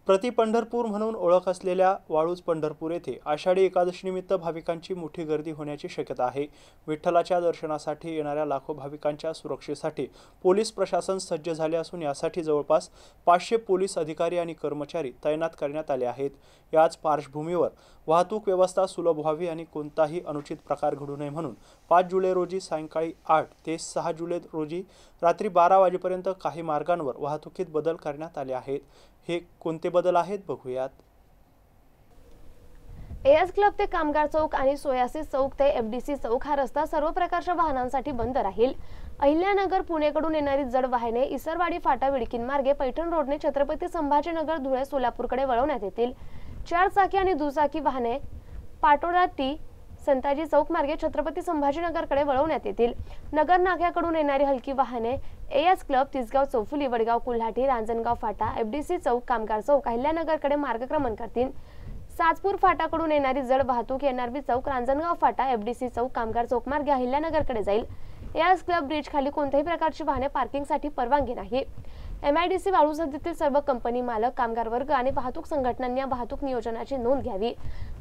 प्रति पंढरपूर म्हणून ओळख असलेल्या वाळूज पंढरपूर येथे आषाढी एकादशीनिमित्त भाविकांची मोठी गर्दी होण्याची शक्यता आहे। विठ्ठलाच्या दर्शनासाठी येणाऱ्या लाखो भाविकांच्या सुरक्षेसाठी पोलीस प्रशासन सज्ज झाले असून यासाठी जवळपास 500 पोलीस अधिकारी आणि कर्मचारी तैनात करण्यात आले आहेत। याच पार्श्वभूमीवर वाहतूक व्यवस्था सुलभ व्हावी आणि कोणताही अनुचित प्रकार घडू नये म्हणून 5 जुलै रोजी सायंकाळी 8 ते 6 जुलै रोजी रात्री 12 वाजेपर्यंत काही मार्गांवर वाहतुकीत बदल करण्यात आले आहेत। हे कोणते बदल आहेत बघूयात। एएस क्लब ते कामगार चौक आणि सोयासी चौक ते एफडीसी चौक हा रस्ता सर्व प्रकारच्या वाहनांसाठी बंद राहील। अहिल्यानगर पुणेकडून येणारी जड वाहने इसरवाडी फाटा विडकीन मार्गे पैठण रोडने छत्रपती संभाजीनगर धुळे सोलापूरकडे वळवण्यात येतील। 4 चाकी आणि दुचाकी वाहने पाटोदा टी संताजी चौक मार्गे छत्रपती संभाजीनगरकडे वळवण्यात येतील। नगर नाक्याकडून येणारी हलकी वाहने एएस क्लब तिसगाव चौफुली वडगाव कुल्हाटी रांजणगाव फाटा एफडीसी चौक कामगार चौक अहिल्यानगरकडे मार्गक्रमण करतील। साजपूर फाटाकडून येणारी जड वाहतूक एनआरबी चौक रांजणगाव फाटा एफडीसी चौक कामगार चौक मार्गे अहिल्यानगरकडे जाईल। एएस क्लब ब्रिज खाली कोणत्याही प्रकारची वाहने पार्किंगसाठी परवानगी नाही। एमआयडीसी वाळूज हद्दीतील सर्व कंपनी मालक कामगार वर्ग आणि वाहतूक संघटनांनी वाहतूक नियोजनाची नोंद घ्यावी।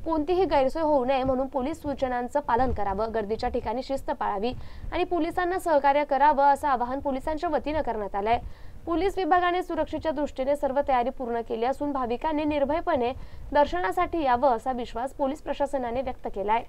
कोणतीही गैरसोय होऊ नये म्हणून पोलीस सूचनांचं पालन करावं, गर्दीच्या ठिकाणी शिस्त पाळावी आणि पोलिसांना सहकार्य करावं असं आवाहन पोलिसांच्या वतीने करण्यात आलंय। पोलीस विभागाने सुरक्षेच्या दृष्टीने सर्व तयारी पूर्ण केली असून भाविकांनी निर्भयपणे दर्शनासाठी यावं असा विश्वास पोलीस प्रशासनाने व्यक्त केलाय।